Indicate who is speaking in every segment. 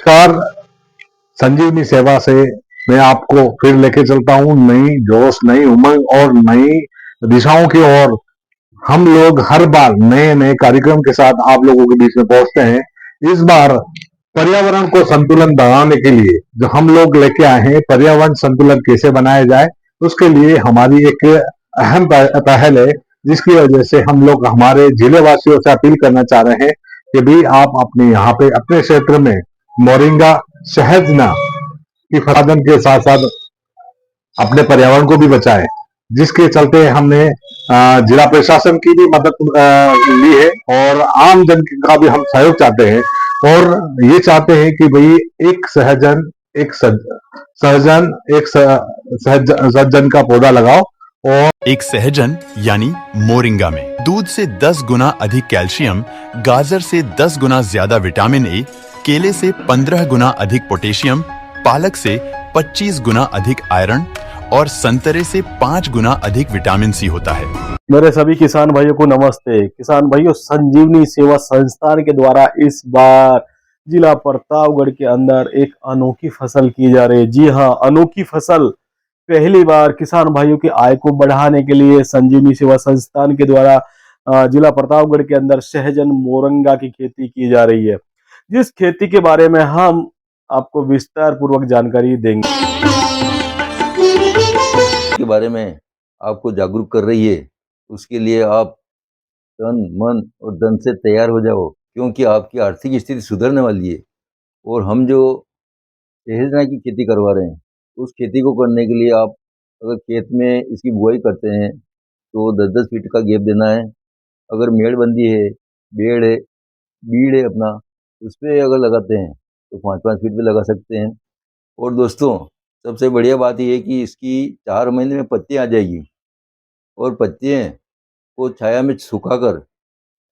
Speaker 1: नमस्कार। संजीवनी सेवा से मैं आपको फिर लेके चलता हूँ नई जोश, नई उमंग और नई दिशाओं की ओर। हम लोग हर बार नए नए कार्यक्रम के साथ आप लोगों के बीच में पहुंचते हैं। इस बार पर्यावरण को संतुलन बनाने के लिए जो हम लोग लेके आए हैं, पर्यावरण संतुलन कैसे बनाया जाए, उसके लिए हमारी एक अहम पहल है, जिसकी वजह से हम लोग हमारे जिले वासियों से अपील करना चाह रहे हैं कि भी आप अपने यहाँ पे अपने क्षेत्र में मोरिंगा सहजना की उत्पादन के साथ साथ अपने पर्यावरण को भी बचाएं। जिसके चलते हमने जिला प्रशासन की भी मदद ली है और आम जन का भी हम सहयोग चाहते हैं। और ये चाहते हैं कि भाई एक सहजन एक सहजन एक सज्जन का पौधा लगाओ। और
Speaker 2: एक सहजन यानी मोरिंगा में दूध से 10 गुना अधिक कैल्शियम, गाजर से 10 गुना ज्यादा विटामिन ए, केले से 15 गुना अधिक पोटेशियम, पालक से 25 गुना अधिक आयरन और संतरे से 5 गुना अधिक विटामिन सी होता है।
Speaker 3: मेरे सभी किसान भाइयों को नमस्ते। किसान भाइयों, संजीवनी सेवा संस्थान के द्वारा इस बार जिला प्रतापगढ़ के अंदर एक अनोखी फसल की जा रही है। जी हाँ, अनोखी फसल। पहली बार किसान भाइयों की आय को बढ़ाने के लिए संजीवनी सेवा संस्थान के द्वारा जिला प्रतापगढ़ के अंदर सहजन मोरंगा की खेती की जा रही है, जिस खेती के बारे में हम आपको विस्तार पूर्वक जानकारी देंगे।
Speaker 4: के बारे में आपको जागरूक कर रही है, उसके लिए आप तन मन और धन से तैयार हो जाओ, क्योंकि आपकी आर्थिक स्थिति सुधरने वाली है। और हम जो सहजना की खेती करवा रहे हैं, उस खेती को करने के लिए आप अगर खेत में इसकी बुआई करते हैं तो 10-10 फीट का गैप देना है। अगर मेड़बंदी है, बेड़ है, बीड़ है अपना, उस पर अगर लगाते हैं तो 5-5 फीट पे लगा सकते हैं। और दोस्तों, सबसे बढ़िया बात यह है कि इसकी 4 महीने में पत्तियाँ आ जाएगी और पत्तियाँ को छाया में सुखाकर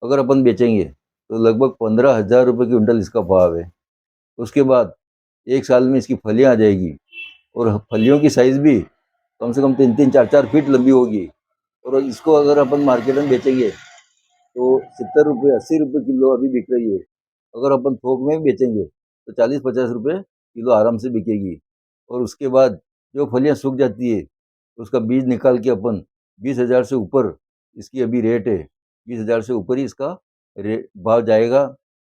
Speaker 4: अगर अपन बेचेंगे तो लगभग 15,000 रुपये की क्विंटल इसका भाव है। उसके बाद 1 साल में इसकी फलियाँ आ जाएगी और फलियों की साइज़ भी कम से कम 3-3, 4-4 फीट लंबी होगी। और इसको अगर अपन मार्केट में बेचेंगे तो 70 रुपये, 80 रुपये किलो अभी बिक रही है। अगर अपन थोक में बेचेंगे तो 40-50 रुपये किलो आराम से बिकेगी। और उसके बाद जो फलियाँ सूख जाती है उसका बीज निकाल के अपन 20,000 से ऊपर इसकी अभी रेट है, 20,000 से ऊपर ही इसका भाव जाएगा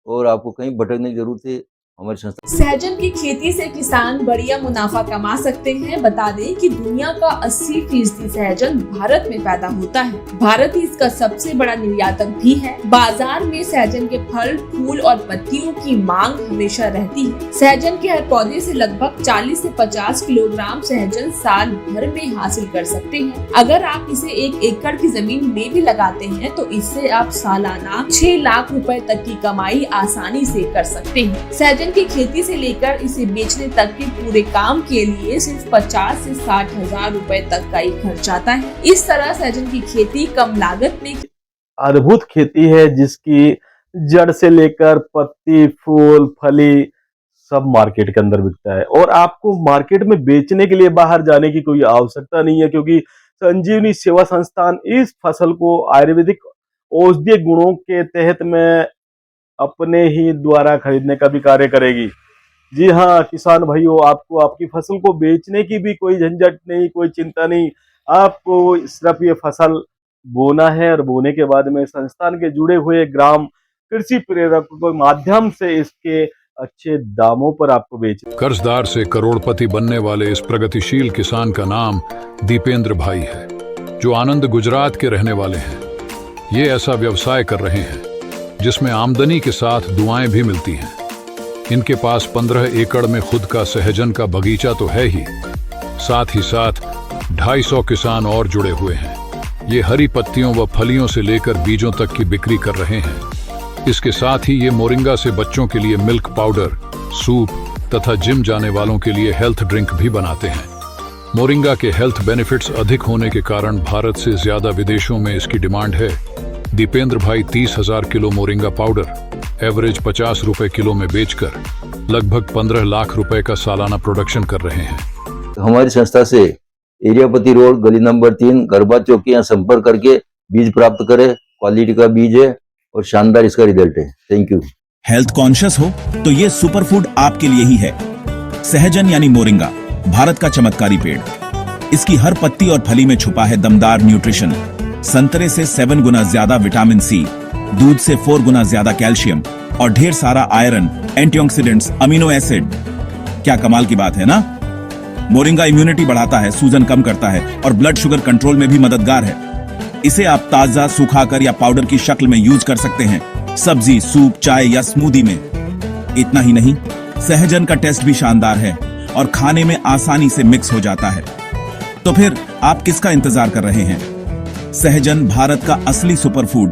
Speaker 4: और आपको कहीं भटकने की जरूरत है। हमारी संस्था
Speaker 5: सहजन की खेती से किसान बढ़िया मुनाफा कमा सकते हैं। बता दें कि दुनिया का 80% सहजन भारत में पैदा होता है। भारत ही इसका सबसे बड़ा निर्यातक भी है। बाजार में सहजन के फल, फूल और पत्तियों की मांग हमेशा रहती है। सहजन के हर पौधे से लगभग 40 से 50 किलोग्राम सहजन साल भर में हासिल कर सकते हैं। अगर आप इसे 1 एकड़ की जमीन में भी लगाते हैं तो इससे आप सालाना 6 लाख रुपए तक की कमाई आसानी से कर सकते हैं। सहजन की खेती से लेकर इसे बेचने तक के पूरे काम के लिए सिर्फ 50 से 60 हजार रुपए तक का ही खर्च आता है। इस तरह सहजन की खेती कम लागत में
Speaker 3: अद्भुत खेती है, जिसकी जड़ से लेकर पत्ती, फूल, फली सब मार्केट के अंदर बिकता है और आपको मार्केट में बेचने के लिए बाहर जाने की कोई आवश्यकता नहीं है, क्योंकि संजीवनी सेवा संस्थान इस फसल को आयुर्वेदिक औषधीय गुणों के तहत में अपने ही द्वारा खरीदने का भी कार्य करेगी। जी हाँ किसान भाइयों, आपको आपकी फसल को बेचने की भी कोई झंझट नहीं, कोई चिंता नहीं। आपको सिर्फ ये फसल बोना है और बोने के बाद में संस्थान के जुड़े हुए ग्राम कृषि प्रेरकों के माध्यम से इसके अच्छे दामों पर आपको बेचना।
Speaker 6: कर्जदार से करोड़पति बनने वाले इस प्रगतिशील किसान का नाम दीपेंद्र भाई है, जो आनंद गुजरात के रहने वाले हैं। ये ऐसा व्यवसाय कर रहे हैं जिसमें आमदनी के साथ दुआएं भी मिलती हैं। इनके पास 15 एकड़ में खुद का सहजन का बगीचा तो है ही, साथ ही साथ 250 किसान और जुड़े हुए हैं। ये हरी पत्तियों व फलियों से लेकर बीजों तक की बिक्री कर रहे हैं। इसके साथ ही ये मोरिंगा से बच्चों के लिए मिल्क पाउडर, सूप तथा जिम जाने वालों के लिए हेल्थ ड्रिंक भी बनाते हैं। मोरिंगा के हेल्थ बेनिफिट्स अधिक होने के कारण भारत से ज्यादा विदेशों में इसकी डिमांड है। दीपेंद्र भाई 30,000 किलो मोरिंगा पाउडर एवरेज 50 रुपए किलो में बेचकर लगभग 15 लाख रुपए का सालाना प्रोडक्शन कर रहे हैं।
Speaker 4: हमारी संस्था से एरियापति रोड, गली नंबर 3, गरबा चौक यहाँ संपर्क करके बीज प्राप्त करें। क्वालिटी का बीज है और शानदार इसका रिजल्ट है। Thank you.
Speaker 7: हेल्थ कॉन्शियस हो तो ये सुपरफूड आपके लिए ही है। सहजन यानी मोरिंगा, भारत का चमत्कारी पेड़। इसकी हर पत्ती और फली में छुपा है दमदार न्यूट्रिशन। संतरे से 7 गुना ज्यादा विटामिन सी, दूध से 4 गुना ज्यादा कैल्शियम और ढेर सारा आयरन, एंटीऑक्सीडेंट्स, अमीनो एसिड। क्या कमाल की बात है ना। मोरिंगा इम्यूनिटी बढ़ाता है, सूजन कम करता है और ब्लड शुगर कंट्रोल में भी मददगार है। इसे आप ताजा, सुखाकर या पाउडर की शक्ल में यूज कर सकते हैं, सब्जी, सूप, चाय या स्मूदी में। इतना ही नहीं, सहजन का टेस्ट भी शानदार है और खाने में आसानी से मिक्स हो जाता है। तो फिर आप किसका इंतजार कर रहे हैं? सहजन भारत का असली सुपरफूड।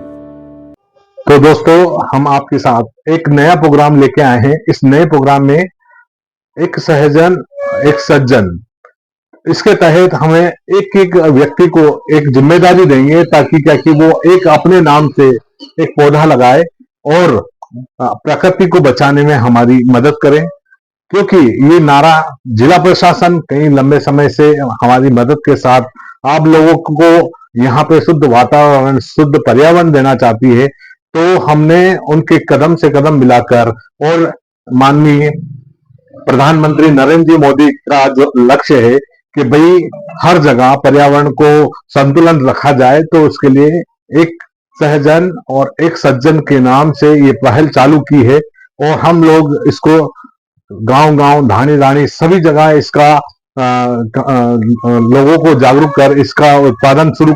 Speaker 1: तो दोस्तों, हम आपके साथ एक नया प्रोग्राम लेके आए हैं। इस नए प्रोग्राम में एक सहजन एक सज्जन, इसके तहत हमें एक एक व्यक्ति को एक जिम्मेदारी देंगे ताकि क्या कि वो एक अपने नाम से एक पौधा लगाए और प्रकृति को बचाने में हमारी मदद करें। क्योंकि ये नारा जिला प्रशासन कई लंबे समय से हमारी मदद के साथ आप लोगों को यहाँ पे शुद्ध वातावरण, शुद्ध पर्यावरण देना चाहती है। तो हमने उनके कदम से कदम मिलाकर और माननीय प्रधानमंत्री नरेंद्र जी मोदी का जो लक्ष्य है कि भाई हर जगह पर्यावरण को संतुलन रखा जाए, तो उसके लिए एक सहजन और एक सज्जन के नाम से ये पहल चालू की है। और हम लोग इसको गांव-गांव, धानी-धानी सभी जगह इसका लोगों को जागरूक कर इसका उत्पादन शुरू